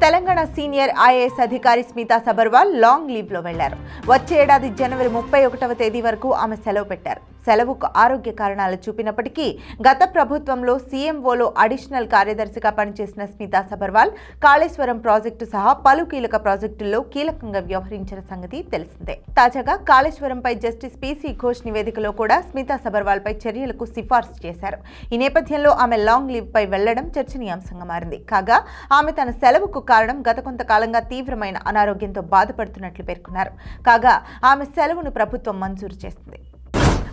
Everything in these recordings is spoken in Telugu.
తెలంగాణ సీనియర్ ఐఏఎస్ అధికారి స్మితా సబర్వాల్ లాంగ్ లీవ్ లో వెళ్లారు. వచ్చే ఏడాది జనవరి 31వ తేదీ వరకు ఆమె సెలవు పెట్టారు. సెలవుకు ఆరోగ్య కారణాలు చూపినప్పటికీ గత ప్రభుత్వంలో సీఎంఓలో అడిషనల్ కార్యదర్శిగా పనిచేసిన స్మితా సబర్వాల్ కాళేశ్వరం ప్రాజెక్టు సహా పలు కీలక ప్రాజెక్టుల్లో కీలకంగా వ్యవహరించిన సంగతి తెలిసిందే. తాజాగా కాళేశ్వరంపై జస్టిస్ పీసీ ఘోష్ నివేదికలో కూడా స్మితా సబర్వాల్ పై చర్యలకు సిఫార్సు చేశారు. ఈ నేపథ్యంలో ఆమె లాంగ్ లీవ్ పై వెళ్లడం చర్చనీయాంశంగా మారింది. కాగా ఆమె తన సెలవుకు కారణం గత కొంతకాలంగా తీవ్రమైన అనారోగ్యంతో బాధపడుతున్నట్లు పేర్కొన్నారు. కాగా ఆమె సెలవును ప్రభుత్వం మంజూరు చేసింది.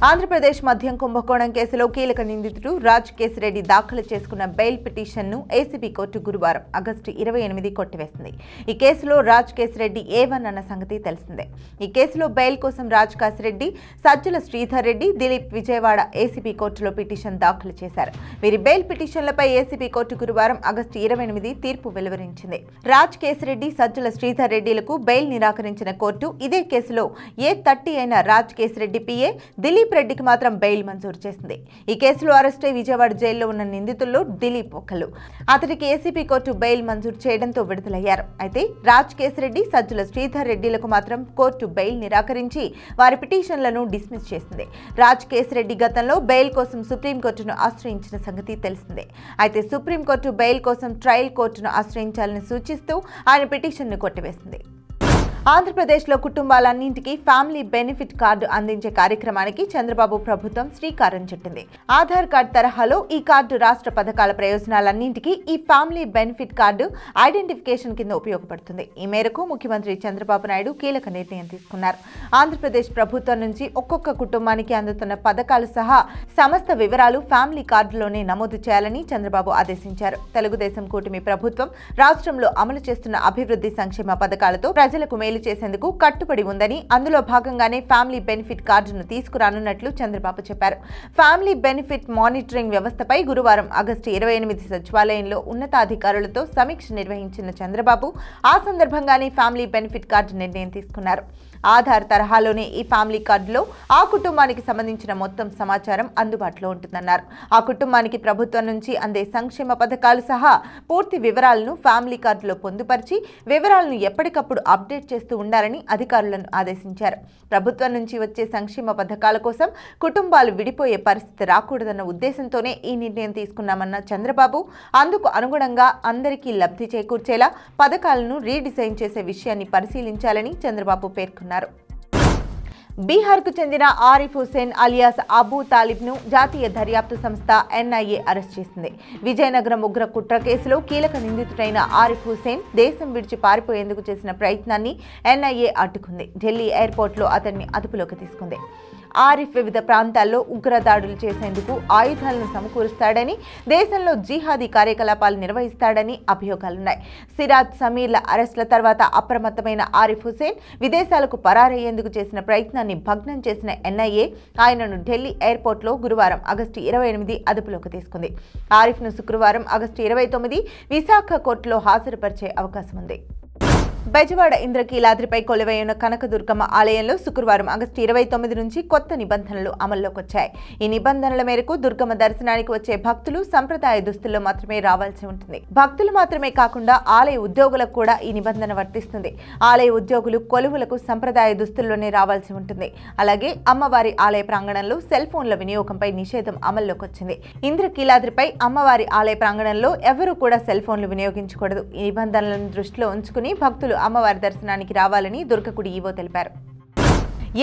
ఆంధ్రప్రదేశ్ మద్యం కుంభకోణం కేసులో కీలక నిందితుడు రాజ్ కేసిరెడ్డి దాఖలు చేసుకున్న బెయిల్ పిటిషన్ను ఏసీబీ కోర్టు గురువారం ఆగస్టు 28 కొట్టివేసింది. ఈ కేసులో రాజ్ కేసిరెడ్డి A1 అన్న సంగతి తెలిసిందే. ఈ కేసులో బెయిల్ కోసం రాజ్ కేసిరెడ్డి, సజ్జల శ్రీధర్ రెడ్డి, దిలీప్ విజయవాడ ఏసీబీ కోర్టులో పిటిషన్ దాఖలు చేశారు. వీరి బెయిల్ పిటిషన్లపై ఏసీబీ కోర్టు గురువారం ఆగస్టు 28 తీర్పు వెలువరించింది. రాజ్ కేసిరెడ్డి, సజ్జల శ్రీధర్ రెడ్డిలకు బెయిల్ నిరాకరించిన కోర్టు ఇదే కేసులో A30 అయిన రాజ్ కేసిరెడ్డి పిఏ దిలీప్ రెడ్డికి మాత్రం బెయిల్ మంజూరు చేసింది. ఈ కేసులో అరెస్టై విజయవాడ జైల్లో ఉన్న నిందితుల్లో దిలీప్ ఒకరు. అతడికి ఏసీబీ కోర్టు బెయిల్ మంజూరు చేయడంతో విడుదలయ్యారు. అయితే రాజ్ కేసిరెడ్డి, సజ్జల శ్రీధర్ రెడ్డిలకు మాత్రం కోర్టు బెయిల్ నిరాకరించి వారి పిటిషన్లను డిస్మిస్ చేసింది. రాజ్ కేసిరెడ్డి గతంలో బెయిల్ కోసం సుప్రీంకోర్టును ఆశ్రయించిన సంగతి తెలిసిందే. అయితే సుప్రీంకోర్టు బెయిల్ కోసం ట్రయల్ కోర్టును ఆశ్రయించాలని సూచిస్తూ ఆయన పిటిషన్ను కొట్టివేసింది. ఆంధ్రప్రదేశ్లో కుటుంబాలన్నింటికీ ఫ్యామిలీ బెనిఫిట్ కార్డు అందించే కార్యక్రమానికి చంద్రబాబు ప్రభుత్వం శ్రీకారం చుట్టింది. ఆధార్ కార్డు తరహాలో ఈ కార్డు రాష్ట్ర పథకాల ప్రయోజనాలన్నింటికీ ఈ ఫ్యామిలీ బెనిఫిట్ కార్డు ఐడెంటిఫికేషన్ కింద ఉపయోగపడుతుంది. ఈ మేరకు ముఖ్యమంత్రి చంద్రబాబు నాయుడు కీలక నిర్ణయం తీసుకున్నారు. ఆంధ్రప్రదేశ్ ప్రభుత్వం నుంచి ఒక్కొక్క కుటుంబానికి అందుతున్న పథకాలు సహా సమస్త వివరాలు ఫ్యామిలీ కార్డులోనే నమోదు చేయాలని చంద్రబాబు ఆదేశించారు. తెలుగుదేశం కూటమి ప్రభుత్వం రాష్ట్రంలో అమలు చేస్తున్న అభివృద్ధి సంక్షేమ పథకాలతో ప్రజలకు మేలు చేసేందుకు కట్టుబడి ఉందని, అందులో భాగంగానే ఫ్యామిలీ బెనిఫిట్ కార్డును తీసుకురానున్నట్లు చంద్రబాబు చెప్పారు. ఫ్యామిలీ బెనిఫిట్ మానిటరింగ్ వ్యవస్థపై గురువారం ఆగస్టు 28 సచివాలయంలో ఉన్నతాధికారులతో సమీక్ష నిర్వహించిన చంద్రబాబు ఆ సందర్భంగానే ఫ్యామిలీ బెనిఫిట్ కార్డు నిర్ణయం తీసుకున్నారు. ఆధార్ తరహాలోనే ఈ ఫ్యామిలీ కార్డులో ఆ కుటుంబానికి సంబంధించిన మొత్తం సమాచారం అందుబాటులో ఉంటుందన్నారు. ఆ కుటుంబానికి ప్రభుత్వం నుంచి అందే సంక్షేమ పథకాలు సహా పూర్తి వివరాలను ఫ్యామిలీ కార్డులో పొందుపరిచి వివరాలను ఎప్పటికప్పుడు అప్డేట్ చేస్తూ ఉండాలని అధికారులను ఆదేశించారు. ప్రభుత్వం నుంచి వచ్చే సంక్షేమ పథకాల కోసం కుటుంబాలు విడిపోయే పరిస్థితి రాకూడదన్న ఉద్దేశంతోనే ఈ నిర్ణయం తీసుకున్నామన్న చంద్రబాబు, అందుకు అనుగుణంగా అందరికీ లబ్ధి చేకూర్చేలా పథకాలను రీడిజైన్ చేసే విషయాన్ని పరిశీలించాలని చంద్రబాబు పేర్కొన్నారు. బీహార్కు చెందిన ఆరిఫ్ హుసేన్ అలియాస్ అబూ తాలిబ్ను జాతీయ దర్యాప్తు సంస్థ NIA అరెస్ట్ చేసింది. విజయనగరం ఉగ్ర కుట్ర కేసులో కీలక నిందితుడైన ఆరిఫ్ హుసేన్ దేశం విడిచి పారిపోయేందుకు చేసిన ప్రయత్నాన్ని NIA అడ్డుకుంది. ఢిల్లీ ఎయిర్పోర్ట్లో అతన్ని అదుపులోకి తీసుకుంది. ఆరిఫ్ వివిధ ప్రాంతాల్లో ఉగ్రదాడులు చేసేందుకు ఆయుధాలను సమకూరుస్తాడని, దేశంలో జిహాదీ కార్యకలాపాలు నిర్వహిస్తాడని అభియోగాలున్నాయి. సిరాజ్ సమీర్ల అరెస్టుల తర్వాత అప్రమత్తమైన ఆరిఫ్ హుసేన్ విదేశాలకు పరారయ్యేందుకు చేసిన ప్రయత్నాన్ని భగ్నం చేసిన NIA ఆయనను ఢిల్లీ ఎయిర్పోర్ట్లో గురువారం ఆగస్టు 28 అదుపులోకి తీసుకుంది. ఆరిఫ్ను శుక్రవారం ఆగస్టు 29 విశాఖ కోర్టులో హాజరుపరిచే అవకాశం ఉంది. బెజవాడ ఇంద్రకీలాద్రిపై కొలువై ఉన్న కనకదుర్గమ్మ ఆలయంలో శుక్రవారం ఆగస్టు 29 నుంచి కొత్త నిబంధనలు అమల్లోకి వచ్చాయి. ఈ నిబంధనల మేరకు దుర్గమ్మ దర్శనానికి వచ్చే భక్తులు సంప్రదాయ దుస్తుల్లో మాత్రమే రావాల్సి ఉంటుంది. భక్తులు మాత్రమే కాకుండా ఆలయ ఉద్యోగులకు కూడా ఈ నిబంధన వర్తిస్తుంది. ఆలయ ఉద్యోగులు కొలువులకు సంప్రదాయ దుస్తుల్లోనే రావాల్సి ఉంటుంది. అలాగే అమ్మవారి ఆలయ ప్రాంగణంలో సెల్ ఫోన్ల వినియోగంపై నిషేధం అమల్లోకి వచ్చింది. ఇంద్రకీలాద్రిపై అమ్మవారి ఆలయ ప్రాంగణంలో ఎవరూ కూడా సెల్ ఫోన్లు వినియోగించకూడదు. ఈ నిబంధనలను దృష్టిలో ఉంచుకుని భక్తులు అమ్మవారి దర్శనానికి రావాలని దుర్గగుడి ఈవో తెలిపారు.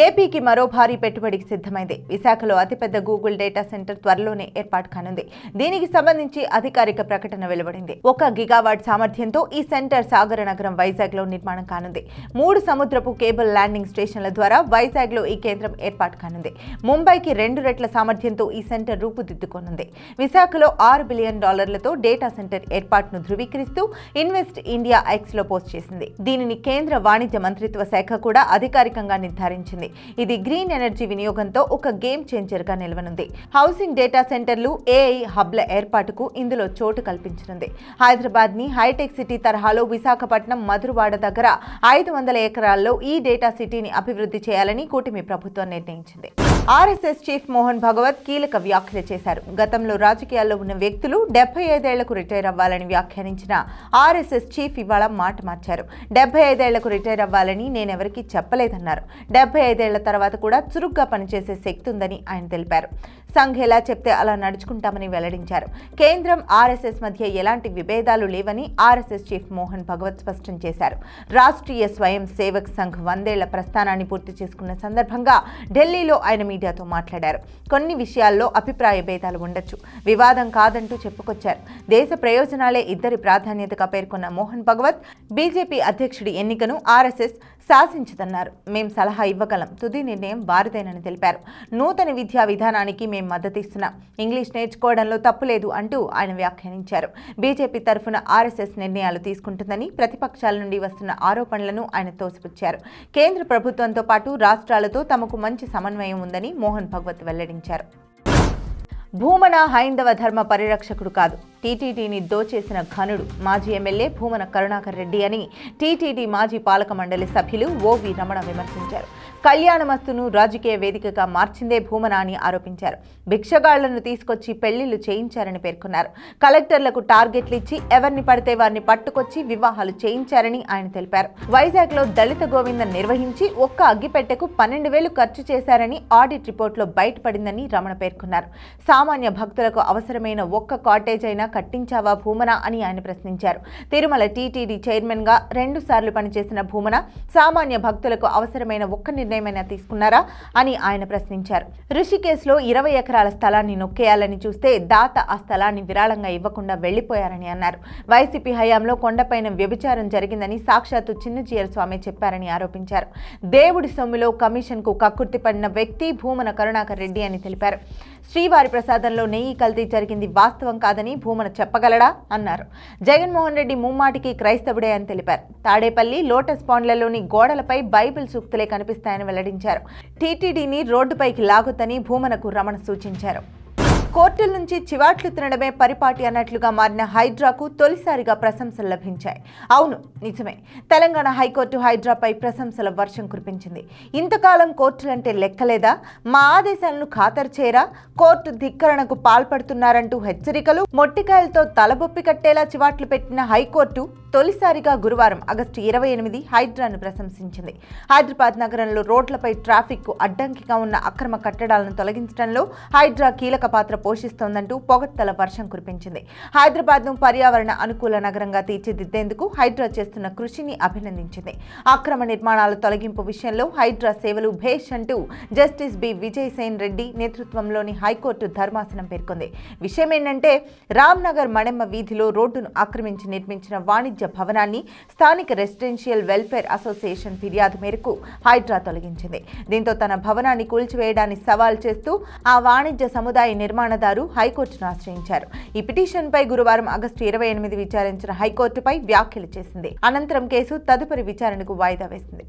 ఏపీకి మరో భారీ పెట్టుబడికి సిద్ధమైంది. విశాఖలో అతిపెద్ద గూగుల్ డేటా సెంటర్ త్వరలోనే ఏర్పాటు కానుంది. దీనికి సంబంధించి అధికారిక ప్రకటన వెలువడింది. 1 గిగావాట్ సామర్థ్యంతో ఈ సెంటర్ సాగర నగరం వైజాగ్ లో నిర్మాణం కానుంది. 3 సముద్రపు కేబుల్ ల్యాండింగ్ స్టేషన్ల ద్వారా వైజాగ్ లో ఈ కేంద్రం ఏర్పాటు కానుంది. ముంబైకి 2 రెట్ల సామర్థ్యంతో ఈ సెంటర్ రూపుదిద్దుకోనుంది. విశాఖలో $6 బిలియన్ డేటా సెంటర్ ఏర్పాటును ధృవీకరిస్తూ ఇన్వెస్ట్ ఇండియా ఎక్స్ లో పోస్ట్ చేసింది. దీనిని కేంద్ర వాణిజ్య మంత్రిత్వ శాఖ కూడా అధికారికంగా నిర్ధారించింది. ఇది గ్రీన్ ఎనర్జీ వినియోగంతో ఒక గేమ్ చేంజర్ గా నిలవనుంది. హౌసింగ్ డేటా సెంటర్లు, AI హబ్ల ఏర్పాటుకు ఇందులో చోటు కల్పించనుంది. హైదరాబాద్ ని హైటెక్ సిటీ తరహాలో విశాఖపట్నం, మధురవాడ దగ్గర 500 ఎకరాల్లో ఈ డేటా సిటీని అభివృద్ధి చేయాలని కూటమి ప్రభుత్వం నిర్ణయించింది. ఆర్ఎస్ఎస్ చీఫ్ మోహన్ భగవత్ కీలక వ్యాఖ్యలు చేశారు. గతంలో రాజకీయాల్లో ఉన్న వ్యక్తులు 75 ఏళ్లకు రిటైర్ అవ్వాలని వ్యాఖ్యానించిన ఆర్ఎస్ఎస్ చీఫ్ ఇవాళ మాట మార్చారు. 75 ఏళ్లకు రిటైర్ అవ్వాలని నేనెవరికీ చెప్పలేదన్నారు. 75 ఏళ్ల తర్వాత కూడా చురుగ్గా పనిచేసే శక్తి ఉందని ఆయన తెలిపారు. సంఘ్ ఎలా చెప్తే అలా నడుచుకుంటామని వెల్లడించారు. కేంద్రం ఆర్ఎస్ఎస్ మధ్య ఎలాంటి విభేదాలు లేవని ఆర్ఎస్ఎస్ చీఫ్ మోహన్ భగవత్ స్పష్టం చేశారు. రాష్ట్రీయ స్వయం సేవక్ సంఘ్ 100 ఏళ్ల ప్రస్థానాన్ని పూర్తి చేసుకున్న సందర్భంగా ఢిల్లీలో ఆయన మీడియాతో మాట్లాడారు. కొన్ని విషయాల్లో అభిప్రాయ భేదాలు ఉండొచ్చు, వివాదం కాదంటూ చెప్పుకొచ్చారు. దేశ ప్రయోజనాలే ఇద్దరి ప్రాధాన్యతగా పేర్కొన్న మోహన్ భగవత్ బీజేపీ అధ్యక్షుడి ఎన్నికను ఆర్ఎస్ఎస్ శాసించదన్నారు. మేం సలహా ఇవ్వగలం, తుది నిర్ణయం వారిదేనని తెలిపారు. నూతన విద్యా విధానానికి మేం మద్దతిస్తున్నాం, ఇంగ్లీష్ నేర్చుకోవడంలో తప్పులేదు అంటూ ఆయన వ్యాఖ్యానించారు. బీజేపీ తరఫున ఆర్ఎస్ఎస్ నిర్ణయాలు తీసుకుంటుందని ప్రతిపక్షాల నుండి వస్తున్న ఆరోపణలను ఆయన తోసిపుచ్చారు. కేంద్ర ప్రభుత్వంతో పాటు రాష్ట్రాలతో తమకు మంచి సమన్వయం ఉందని మోహన్ భగవత్ వెల్లడించారు. భూమన హైందవ ధర్మ పరిరక్షకుడు కాదు, టీటీడీని దోచేసిన ఘనుడు మాజీ ఎమ్మెల్యే భూమన కరుణాకర్ రెడ్డి అని టీటీడీ మాజీ పాలక మండలి సభ్యులు ఓవి రమణ విమర్శించారు. కళ్యాణమస్తును రాజకీయ వేదికగా మార్చిందే భూమన అని ఆరోపించారు. భిక్షగాళ్లను తీసుకొచ్చి పెళ్లిళ్లు చేయించారని పేర్కొన్నారు. కలెక్టర్లకు టార్గెట్లు ఇచ్చి ఎవరిని పడితే వారిని పట్టుకొచ్చి వివాహాలు చేయించారని ఆయన తెలిపారు. వైజాగ్లో దళిత గోవిందం నిర్వహించి ఒక్క అగ్గిపెట్టెకు 12,000 ఖర్చు చేశారని ఆడిట్ రిపోర్టులో బయటపడిందని రమణ పేర్కొన్నారు. సామాన్య భక్తులకు అవసరమైన ఒక్క కాటేజ్ అయినా కట్టించావా భూమన అని ఆయన ప్రశ్నించారు. తిరుమల టీటీడీ చైర్మన్ గా 2 సార్లు పనిచేసిన భూమన సామాన్య భక్తులకు అవసరమైన ఒక్క నిర్ణయమైనా తీసుకున్నారా అని ఆయన ప్రశ్నించారు. ఋషికేశ్లో 20 ఎకరాల స్థలాన్ని నొక్కేయాలని చూస్తే దాత ఆ స్థలాన్ని విరాళంగా ఇవ్వకుండా వెళ్లిపోయారని అన్నారు. వైసీపీ హయాంలో కొండపైన వ్యభిచారం జరిగిందని సాక్షాత్తు చిన్నజీయర్ స్వామి చెప్పారని ఆరోపించారు. దేవుడి సొమ్ములో కమిషన్ కు కక్కుర్తిపడిన వ్యక్తి భూమన కరుణాకర్ రెడ్డి అని తెలిపారు. శ్రీవారి ప్రసాదంలో నెయ్యి కల్తీ జరిగింది వాస్తవం కాదని భూమన చెప్పగలడా అన్నారు. జగన్మోహన్ రెడ్డి ముమ్మాటికి క్రైస్తవుడే అని తెలిపారు. తాడేపల్లి, లోటస్ పాండ్లలోని గోడలపై బైబిల్ సూక్తులే కనిపిస్తాయని వెల్లడించారు. టీటీడీని రోడ్డుపైకి లాగొద్దని భూమనకు రమణ సూచించారు. కోర్టుల నుంచి చివాట్లు తినడమే పరిపాటి అన్నట్లుగా మారిన హైడ్రాకు తొలిసారిగా ప్రశంసలు లభించాయి. అవును, నిజమే. తెలంగాణ హైకోర్టు హైడ్రాపై ప్రశంసల వర్షం కురిపించింది. ఇంతకాలం కోర్టులంటే లెక్కలేదా? మా ఆదేశాలను ఖాతరు చేయరా? కోర్టు ధిక్కరణకు పాల్పడుతున్నారంటూ హెచ్చరికలు, మొట్టికాయలతో తలబొప్పి కట్టేలా చివాట్లు పెట్టిన హైకోర్టు తొలిసారిగా గురువారం ఆగస్టు 28 హైడ్రాను ప్రశంసించింది. హైదరాబాద్ నగరంలో రోడ్లపై ట్రాఫిక్ కు అడ్డంకిగా ఉన్న అక్రమ కట్టడాలను తొలగించడంలో హైడ్రా కీలక పాత్ర పోషిస్తోందంటూ పొగడ్తల వర్షం కురిపించింది. హైదరాబాద్ను పర్యావరణ అనుకూల నగరంగా తీర్చిదిద్దేందుకు హైడ్రా చేస్తున్న కృషిని అభినందించింది. అక్రమ నిర్మాణాల తొలగింపు విషయంలో హైడ్రా సేవలు భేష్ అంటూ జస్టిస్ బి విజయసేన్ రెడ్డి నేతృత్వంలోని హైకోర్టు ధర్మాసనం పేర్కొంది. విషయం ఏంటంటే, రామ్నగర్ మడెమ్మ వీధిలో రోడ్డును ఆక్రమించి నిర్మించిన వాణిజ్య భవనాన్ని స్థానిక రెసిడెన్షియల్ వెల్ఫేర్ అసోసియేషన్ ఫిర్యాదు మేరకు హైడ్రా తొలగించింది. దీంతో తన భవనాన్ని కూల్చివేయడాన్ని సవాల్ చేస్తూ ఆ వాణిజ్య సముదాయ నిర్మాణదారు హైకోర్టును ఆశ్రయించారు. ఈ పిటిషన్పై గురువారం ఆగస్టు 28 విచారించిన హైకోర్టుపై వ్యాఖ్యలు చేసింది. అనంతరం కేసు తదుపరి విచారణకు వాయిదా వేసింది.